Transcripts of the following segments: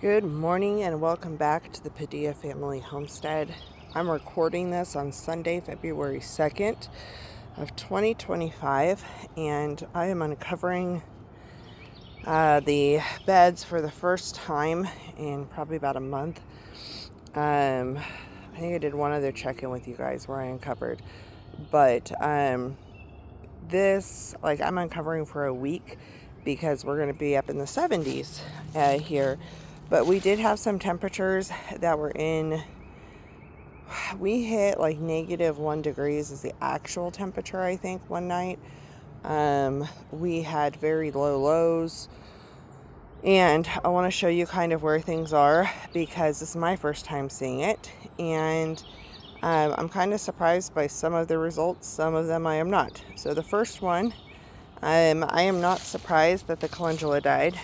Good morning and welcome back to the Padilla Family Homestead. I'm recording this on Sunday, February 2nd of 2025, and I am uncovering the beds for the first time in probably about a month. I think I did one other check-in with you guys where I uncovered, but I'm uncovering for a week because we're going to be up in the 70s here. But we did have some temperatures that were we hit like -1 degrees is the actual temperature, I think, one night. We had very low lows. And I want to show you kind of where things are because this is my first time seeing it. And I'm kind of surprised by some of the results. Some of them I am not. So the first one, I am not surprised that the calendula died.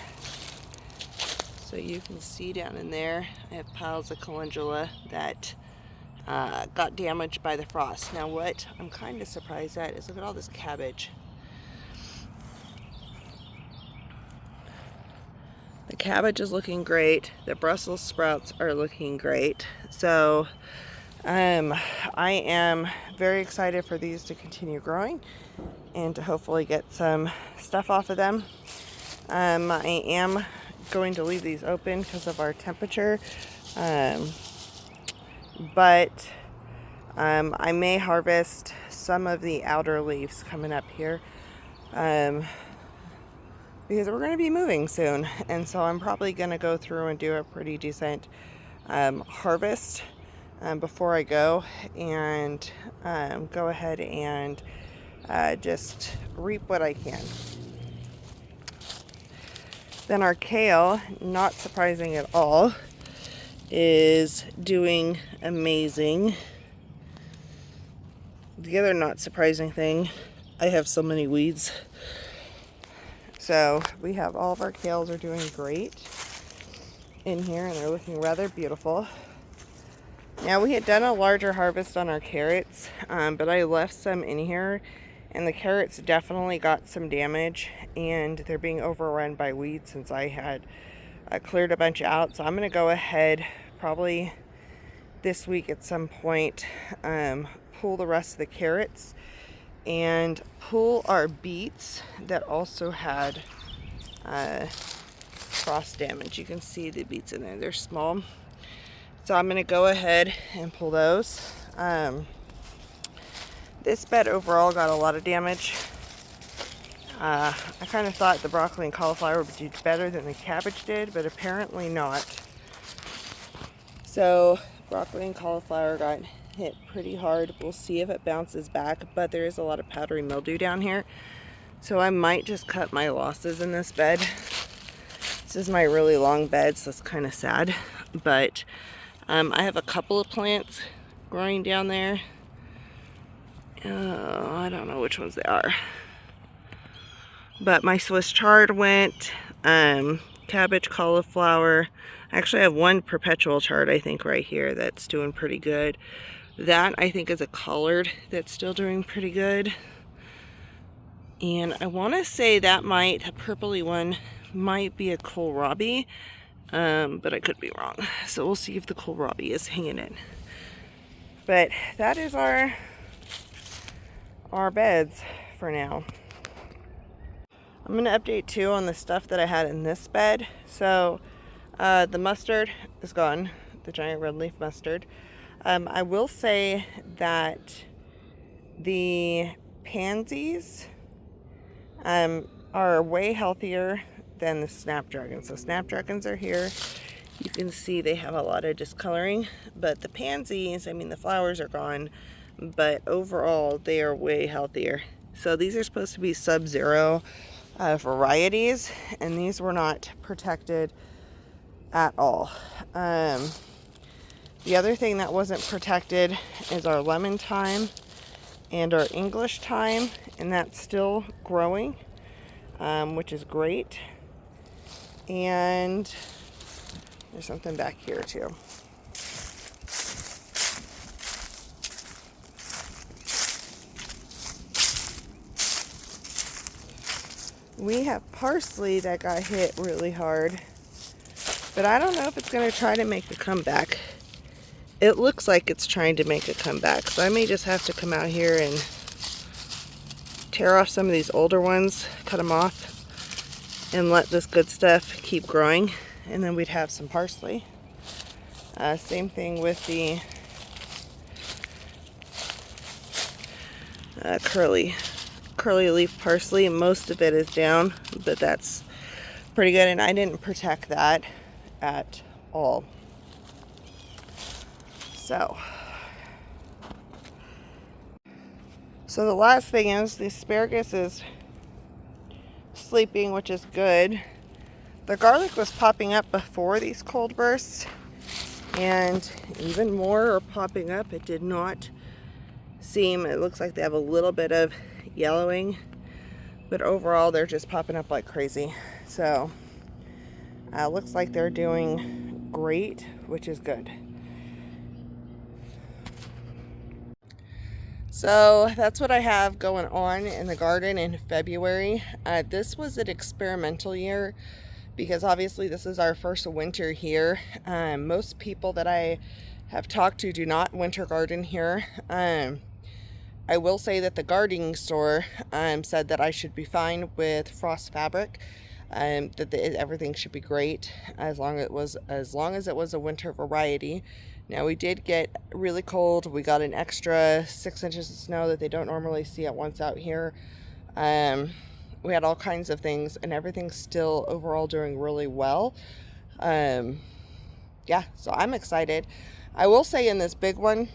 So you can see down in there, I have piles of calendula that got damaged by the frost. Now what I'm kind of surprised at is look at all this cabbage. The cabbage is looking great. The Brussels sprouts are looking great. So I am very excited for these to continue growing and to hopefully get some stuff off of them. I am going to leave these open because of our temperature, but I may harvest some of the outer leaves coming up here because we're going to be moving soon, and so I'm probably going to go through and do a pretty decent harvest before I go and go ahead and just reap what I can. Then our kale, not surprising at all, is doing amazing. The other not surprising thing, I have so many weeds. So we have all of our kales are doing great in here and they're looking rather beautiful. Now we had done a larger harvest on our carrots, but I left some in here and the carrots definitely got some damage and they're being overrun by weeds since I had cleared a bunch out. So I'm going to go ahead probably this week at some point, pull the rest of the carrots and pull our beets that also had frost damage. You can see the beets in there, they're small. So I'm going to go ahead and pull those. This bed overall got a lot of damage. I kind of thought the broccoli and cauliflower would do better than the cabbage did, but apparently not. So broccoli and cauliflower got hit pretty hard. We'll see if it bounces back, but there is a lot of powdery mildew down here. So I might just cut my losses in this bed. This is my really long bed, so it's kind of sad. But I have a couple of plants growing down there. I don't know which ones they are. But my Swiss chard went, cabbage, cauliflower. I actually have one perpetual chard, I think, right here that's doing pretty good. That, I think, is a collard that's still doing pretty good. And I want to say that a purpley one might be a kohlrabi, but I could be wrong. So we'll see if the kohlrabi is hanging in. But that is our beds for now. I'm going to update too on the stuff that I had in this bed. So the mustard is gone, the giant red leaf mustard. I will say that the pansies are way healthier than the snapdragons. So snapdragons are here. You can see they have a lot of discoloring, but the pansies, I mean, the flowers are gone, but overall they are way healthier. So these are supposed to be sub-zero varieties, and these were not protected at all. The other thing that wasn't protected is our lemon thyme and our English thyme, and that's still growing, which is great. And there's something back here too. We have parsley that got hit really hard. But I don't know if it's going to try to make a comeback. It looks like it's trying to make a comeback, so I may just have to come out here and tear off some of these older ones, cut them off, and let this good stuff keep growing, and then we'd have some parsley. Same thing with the curly leaf parsley. Most of it is down, but that's pretty good, and I didn't protect that at all. So the last thing is the asparagus is sleeping, which is good. The garlic was popping up before these cold bursts, and even more are popping up. It did not seem, it looks like they have a little bit of yellowing, but overall they're just popping up like crazy. So looks like they're doing great, which is good. So that's what I have going on in the garden in February. This was an experimental year because obviously this is our first winter here. Most people that I have talked to do not winter garden here. I will say that the gardening store said that I should be fine with frost fabric, that everything should be great as long as it was a winter variety. Now we did get really cold. We got an extra 6 inches of snow that they don't normally see at once out here. We had all kinds of things, and everything's still overall doing really well. Yeah, so I'm excited. I will say in this big one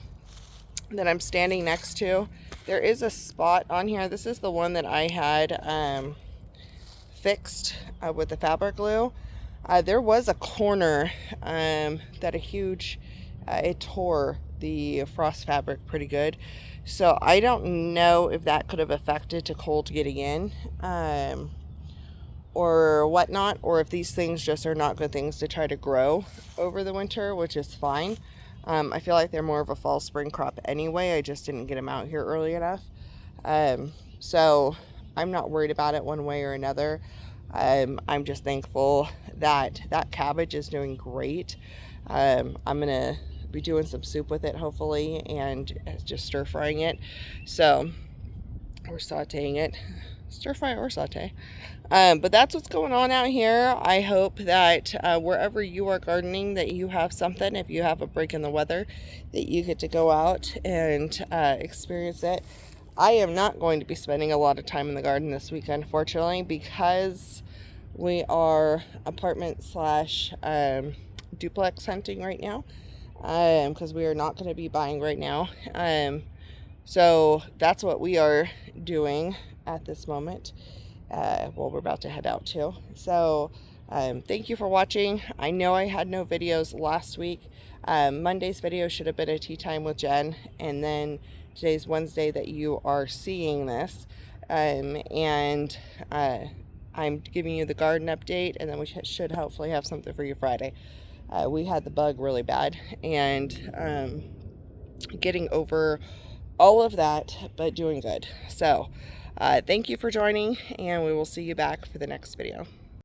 that I'm standing next to, there is a spot on here. This is the one that I had fixed with the fabric glue. There was a corner that it tore the frost fabric pretty good. So I don't know if that could have affected to cold getting in or whatnot, or if these things just are not good things to try to grow over the winter, which is fine. I feel like they're more of a fall spring crop anyway. I just didn't get them out here early enough. So I'm not worried about it one way or another. I'm just thankful that cabbage is doing great. I'm gonna be doing some soup with it hopefully, and just stir frying it. So, or sauteing it, stir fry or saute. But that's what's going on out here. I hope that wherever you are gardening, that you have something. If you have a break in the weather, that you get to go out and experience it. I am not going to be spending a lot of time in the garden this weekend, unfortunately, because we are apartment / duplex hunting right now, because we are not going to be buying right now. So that's what we are doing at this moment. We're about to head out too. So thank you for watching. I know I had no videos last week. Monday's video should have been a tea time with Jen, and then today's Wednesday that you are seeing this. And I'm giving you the garden update, and then we should hopefully have something for you Friday. We had the bug really bad, and getting over all of that, but doing good. So thank you for joining, and we will see you back for the next video.